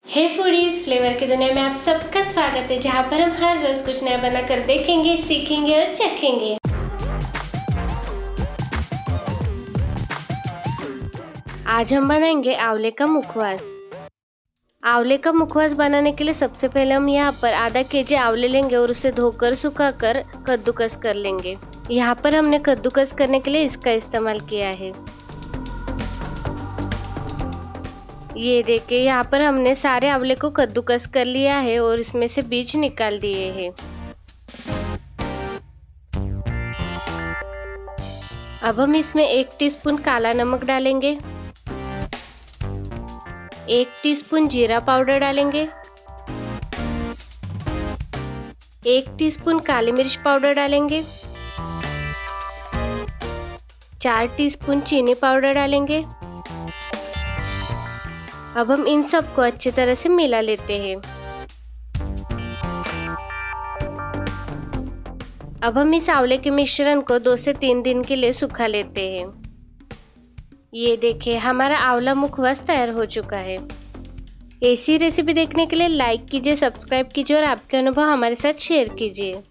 हे foodies, flavour की दुनिया में आप सबका स्वागत है, जहाँ पर हम हर रोज कुछ नया बनाकर देखेंगे, सीखेंगे और चखेंगे। आज हम बनाएंगे आंवले का मुखवास। आंवले का मुखवास बनाने के लिए सबसे पहले हम यहाँ पर आधा केजी आंवले लेंगे और उसे धोकर सुखाकर कद्दूकस कर लेंगे। यहाँ पर हमने कद्दूकस करने के लिए इसका इस्तेमाल किया है। ये देखिए, यहाँ पर हमने सारे आंवले को कद्दूकस कर लिया है और इसमें से बीज निकाल दिए हैं। अब हम इसमें 1 टीस्पून काला नमक डालेंगे, 1 टीस्पून जीरा पाउडर डालेंगे, 1 टीस्पून काली मिर्च पाउडर डालेंगे, 4 टीस्पून चीनी पाउडर डालेंगे। अब हम इन सबको अच्छी तरह से मिला लेते हैं। अब हम इस आंवले के मिश्रण को 2 से 3 दिन के लिए सुखा लेते हैं। ये देखिए, हमारा आंवला मुखवास तैयार हो चुका है। ऐसी रेसिपी देखने के लिए लाइक कीजिए, सब्सक्राइब कीजिए और आपके अनुभव हमारे साथ शेयर कीजिए।